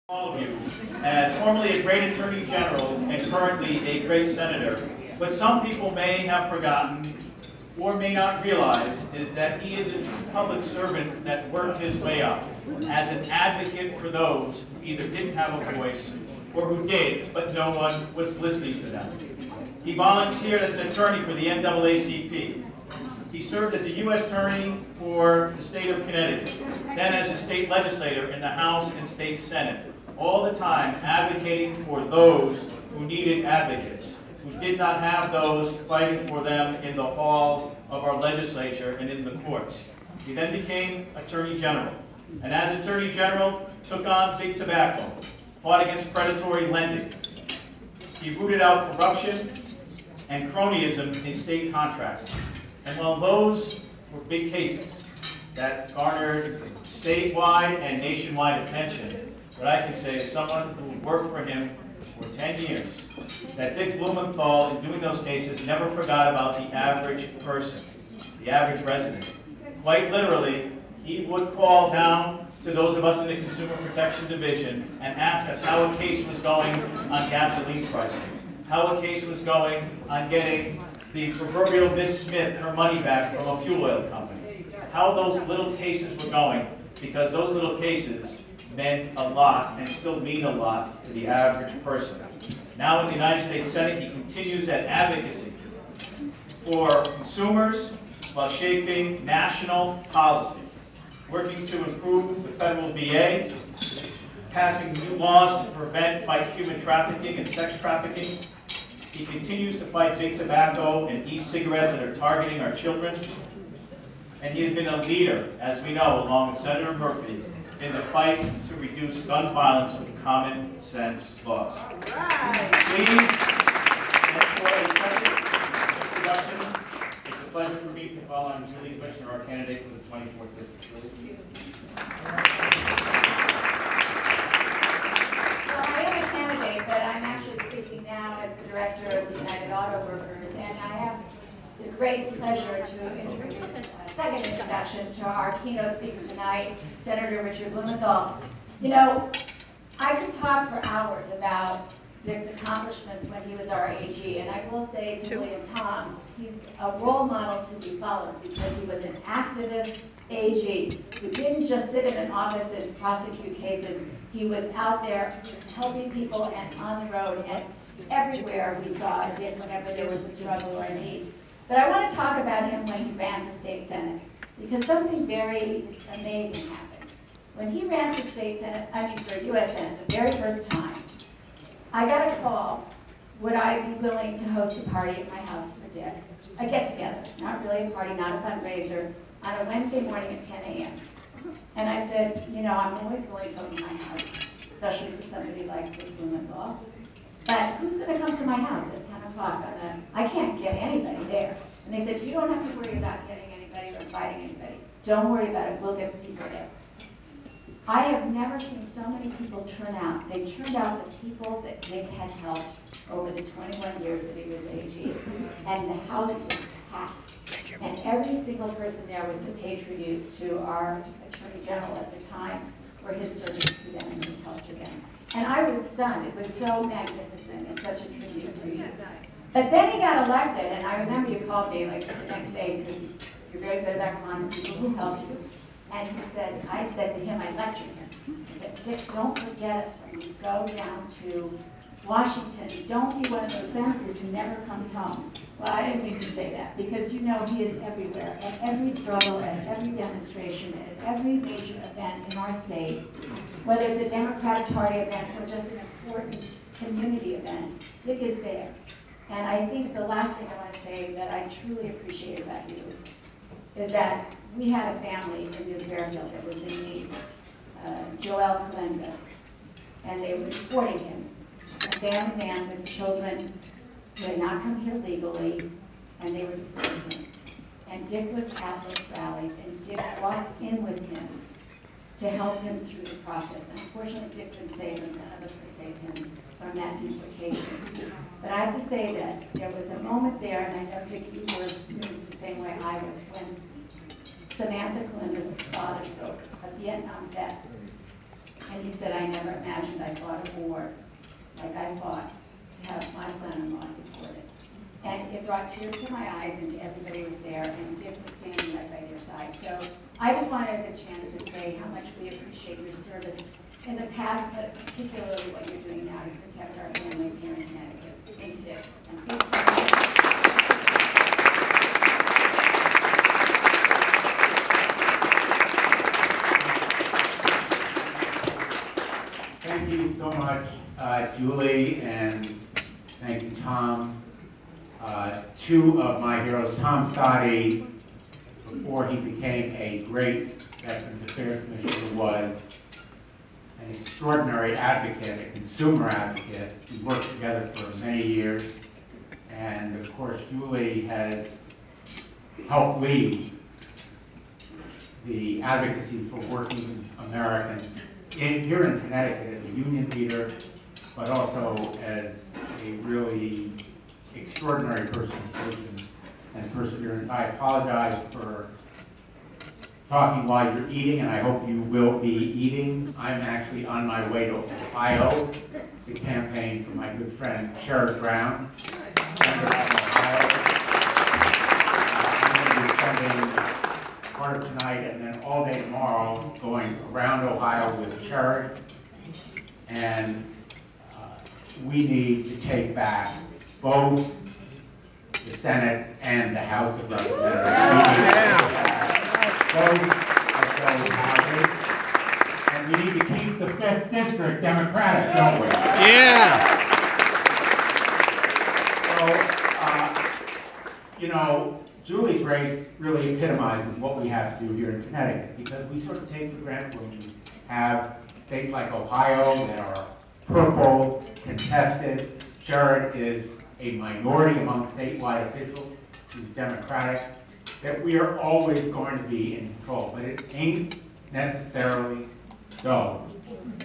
All of you, as formerly a great Attorney General and currently a great Senator. What some people may have forgotten or may not realize is that he is a true public servant that worked his way up as an advocate for those who either didn't have a voice or who did, but no one was listening to them. He volunteered as an attorney for the NAACP. He served as a U.S. attorney for the state of Connecticut, then as a state legislator in the House and State Senate, all the time advocating for those who needed advocates, who did not have those fighting for them in the halls of our legislature and in the courts. He then became Attorney General, and as Attorney General, took on big tobacco, fought against predatory lending. He rooted out corruption and cronyism in state contracts. And while those were big cases that garnered statewide and nationwide attention, what I can say is someone who worked for him for 10 years, that Dick Blumenthal, in doing those cases, never forgot about the average person, the average resident. Quite literally, he would call down to those of us in the Consumer Protection Division and ask us how a case was going on gasoline pricing, how a case was going on getting the proverbial Miss Smith her money back from a fuel oil company, how those little cases were going, because those little cases meant a lot and still mean a lot to the average person. Now in the United States Senate, he continues that advocacy for consumers while shaping national policy, working to improve the federal VA, passing new laws to prevent fight human trafficking and sex trafficking. He continues to fight big tobacco and e-cigarettes that are targeting our children. And he has been a leader, as we know, along with Senator Murphy, in the fight to reduce gun violence with common sense laws. Please, and for a second introduction, it's a pleasure for me to call on Julie Kushner, our candidate for the 24th district. But I'm actually speaking now as the director of the United Auto Workers, and I have the great pleasure to introduce a second introduction to our keynote speaker tonight, Senator Richard Blumenthal. You know, I could talk for hours about Dick's accomplishments when he was our AG, and I will say to William Tom, he's a role model to be followed because he was an activist AG who didn't just sit in an office and prosecute cases. He was out there helping people and on the road, and everywhere we saw Dick whenever there was a struggle or a need. But I want to talk about him when he ran for state senate, because something very amazing happened. When he ran for state senate, for U.S. Senate, the very first time, I got a call, would I be willing to host a party at my house for Dick? A get-together, not really a party, not a fundraiser, on a Wednesday morning at 10 a.m. And I said, you know, I'm always willing to open my house, especially for somebody like Dick Blumenthal. But who's going to come to my house at 10 o'clock? I can't get anybody there. And they said, you don't have to worry about getting anybody or inviting anybody. Don't worry about it. We'll get the people there. I have never seen so many people turn out. They turned out the people that Dick had helped over the 21 years that he was AG. And the house was packed. And every single person there was to pay tribute to our Attorney General at the time for his service to them and his help to them. And I was stunned. It was so magnificent and such a tribute to you. But then he got elected, and I remember you called me like the next day because you're very good about calling people who helped you. And he said, I said to him, I lectured him. I said, Dick, don't forget us when you go down to Washington. Don't be one of those senators who never comes home. Well, I didn't mean to say that, because you know he is everywhere, at every struggle, at every demonstration, at every major event in our state, whether it's a Democratic Party event or just an important community event, Dick is there. And I think the last thing I want to say that I truly appreciate about you is that we had a family in New Fairfield that was in need, Joel Kalengas, and they were supporting him. A family man with children who had not come here legally, and they were supporting him. And Dick was at those rallies, and Dick walked in with him to help him through the process. And unfortunately, Dick couldn't save him. None of us could save him from that deportation. But I have to say that there was a moment there, and I know, Dick, you were moved the same way I was, when Samantha Kalendas' father spoke, a Vietnam vet, And he said, I never imagined I fought a war like I fought to have my son-in-law deported. And it brought tears to my eyes and to everybody who was there, and Dick was standing right by their side. So I just wanted the chance to say how much we appreciate your service in the past, but particularly what you're doing now to protect our families here in Connecticut. Thank you, Dick. And thank you. Thank you so much, Julie, and thank you, Tom. Two of my heroes, Tom Sadi, before he became a great Veterans Affairs Commissioner, was an extraordinary advocate, a consumer advocate. We worked together for many years, and of course, Julie has helped lead the advocacy for working Americans here in Connecticut as a union leader, but also as a really extraordinary person and perseverance. I apologize for talking while you're eating, and I hope you will be eating. I'm actually on my way to Ohio to campaign for my good friend Sherrod Brown, senator from Ohio. I'm going to be spending part of tonight and then all day tomorrow going around Ohio with Sherrod, and we need to take back both the Senate and the House of Representatives. We need to take back both of those houses, and we need to keep the 5th District Democratic, don't we? Yeah! So, you know, Julie's race really epitomizes what we have to do here in Connecticut, because we sort of take for granted when we have states like Ohio that are purple, contested. Sherrod is a minority among statewide officials who's Democratic, that we are always going to be in control, but it ain't necessarily so.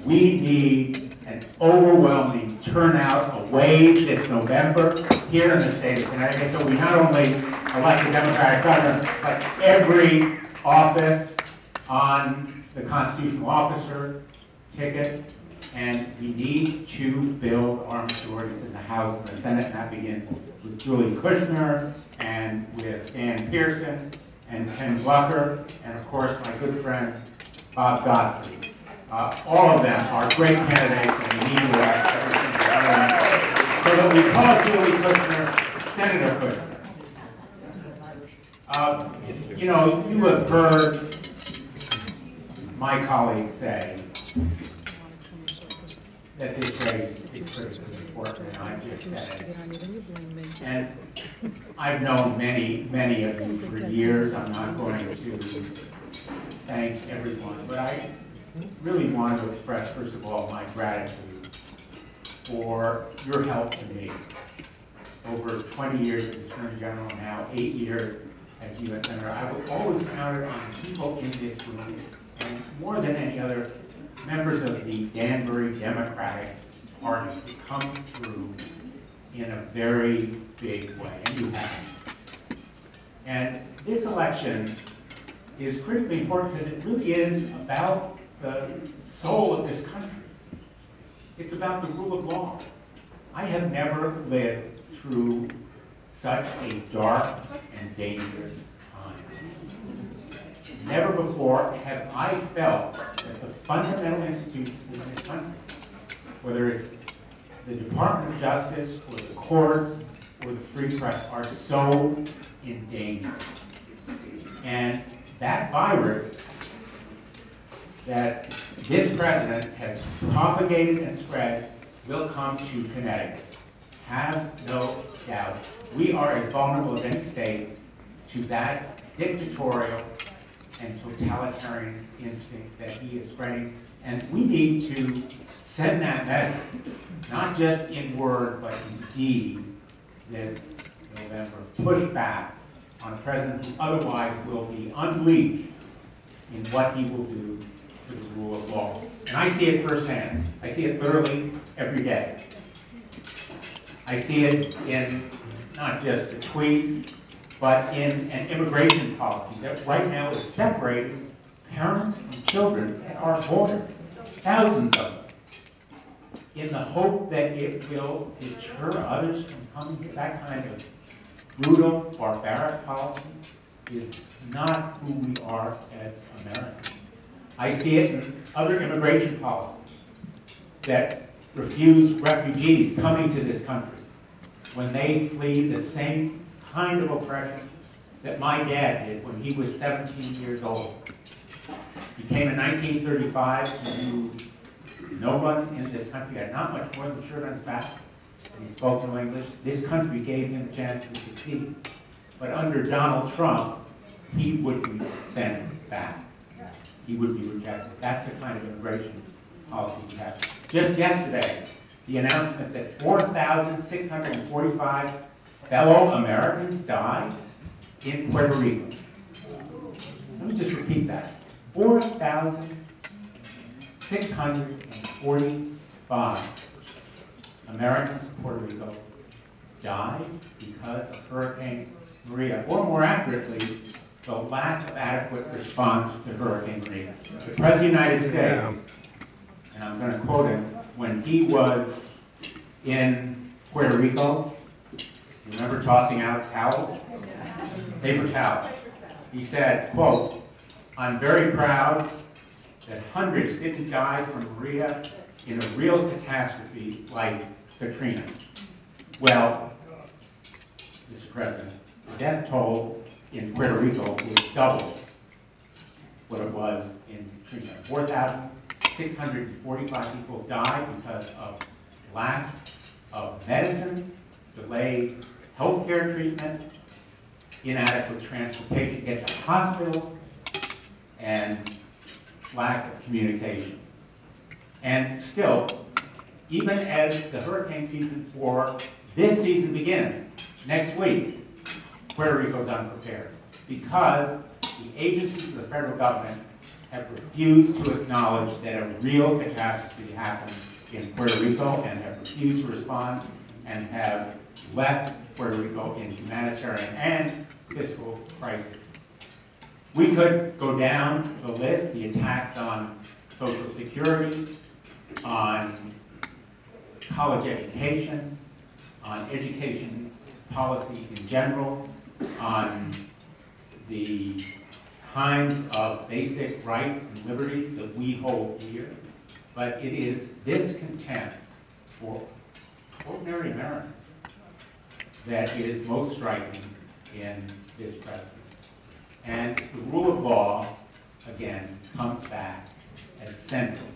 We need an overwhelming turnout, a wave this November here in the state of Connecticut, so we not only elect a Democratic governor, but every office on the constitutional officer ticket, and we need to build our majorities in the House and the Senate, and that begins with Julie Kushner and with Dan Pearson and Ken Glucker, and of course my good friend Bob Godfrey. All of them are great candidates, and we need to elect every single one. So that we call Julie Kushner Senator Kushner. You know, you have heard my colleagues say that this race is critically important, and I just said it. And I've known many of you for years. I'm not going to thank everyone, but I really want to express, first of all, my gratitude for your help to me over 20 years as Attorney General, now 8 years as U.S. Senator. I will always count on people in this room, and more than any other, members of the Danbury Democratic Party to come through in a very big way, and you have. And this election is critically important because it really is about the soul of this country. It's about the rule of law. I have never lived through such a dark and dangerous time. Never before have I felt that the fundamental institutions in this country, whether it's the Department of Justice or the courts or the free press, are so in danger. And that virus that this president has propagated and spread will come to Connecticut. Have no doubt. We are as vulnerable as any state to that dictatorial and totalitarian instinct that he is spreading. And we need to send that message, not just in word, but in deed, this November. Push back on a president who otherwise will be unleashed in what he will do to the rule of law. And I see it firsthand. I see it literally every day. I see it in not just the tweets, but in an immigration policy that right now is separating parents and children at our borders. thousands of them, in the hope that it will deter others from coming here. That kind of brutal, barbaric policy is not who we are as Americans. I see it in other immigration policies that refuse refugees coming to this country when they flee the same kind of oppression that my dad did when he was 17 years old. He came in 1935, he knew no one in this country, had not much more than a shirt on his back, and he spoke no English. This country gave him a chance to succeed. But under Donald Trump, he would be sent back. He would be rejected. That's the kind of immigration policy we have. Just yesterday, the announcement that 4,645 fellow Americans died in Puerto Rico. Let me just repeat that. 4,645 Americans in Puerto Rico died because of Hurricane Maria, or more accurately, the lack of adequate response to Hurricane Maria. The President of the United States, and I'm going to quote him, when he was in Puerto Rico, remember tossing out towels? Paper towels. He said, quote, "I'm very proud that hundreds didn't die from Maria in a real catastrophe like Katrina." Well, Mr. President, the death toll in Puerto Rico was double what it was in Katrina. 4,645 people died because of lack of medicine, delayed health care treatment, inadequate transportation to get to hospitals, and lack of communication. And still, even as the hurricane season for this season begins next week, Puerto Rico is unprepared because the agencies of the federal government have refused to acknowledge that a real catastrophe happened in Puerto Rico and have refused to respond and have left Puerto Rico in humanitarian and fiscal crisis. We could go down the list, the attacks on Social Security, on college education, on education policy in general, on the kinds of basic rights and liberties that we hold dear. But it is this contempt for ordinary Americans that is most striking in this president. And the rule of law, again, comes back as central.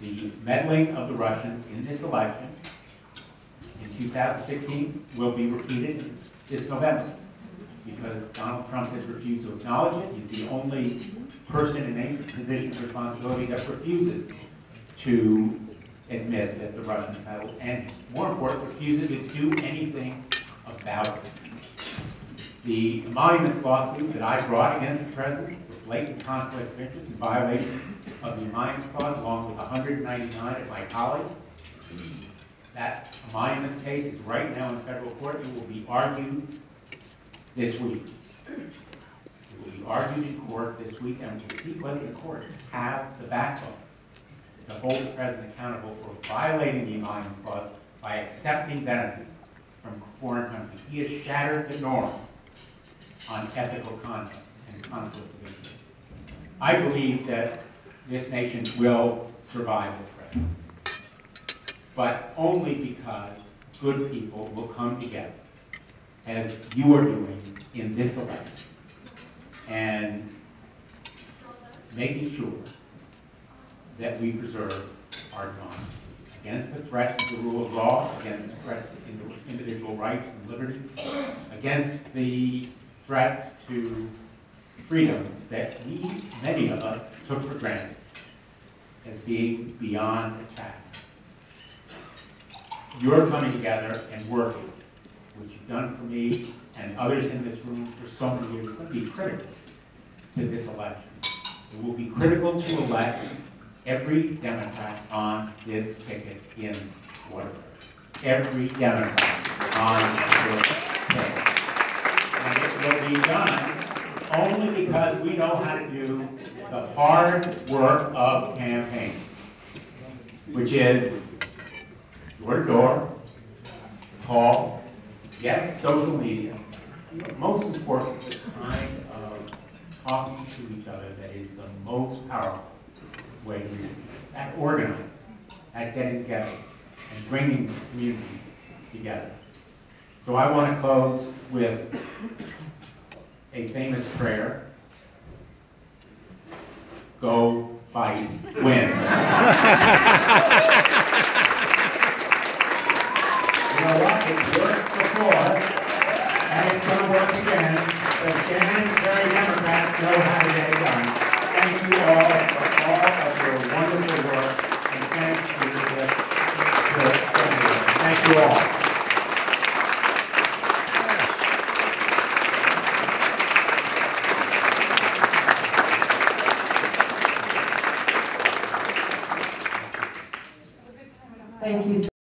The meddling of the Russians in this election in 2016 will be repeated this November because Donald Trump has refused to acknowledge it. He's the only person in any position of responsibility that refuses to admit that the Russians meddled, and more importantly, refuses to do anything about it. The emoluments lawsuit that I brought against the president for blatant conflict of interest in violation of the emoluments clause, along with 199 of my colleagues, that emoluments case is right now in federal court. It will be argued this week. It will be argued in court this week, and we'll see whether the courts have the backbone to hold the president accountable for violating the emoluments clause by accepting benefits from foreign countries. He has shattered the norm on ethical conduct and conflict of interest. I believe that this nation will survive this pressure, but only because good people will come together, as you are doing in this election, and making sure that we preserve our democracy against the threats to the rule of law, against the threats to individual rights and liberty, against the threats to freedoms that we, many of us, took for granted as being beyond attack. You're coming together and working, which you've done for me and others in this room for so many years. It's going to be critical to this election. It will be critical to elect every Democrat on this ticket in Waterbury. Every Democrat on this ticket. And it will be done only because we know how to do the hard work of campaigning, which is door to door, call, yes, social media, but most important, the kind of talking to each other that is the most powerful way to do it. At organizing, at getting together, and bringing the community together. So I want to close with a famous prayer. Go, fight, win. You know what? It worked before, and it's going to work again. The Danbury Democrats know how to get it done. Thank you all for all of your wonderful work, and thanks to the Thank you all. Thank you.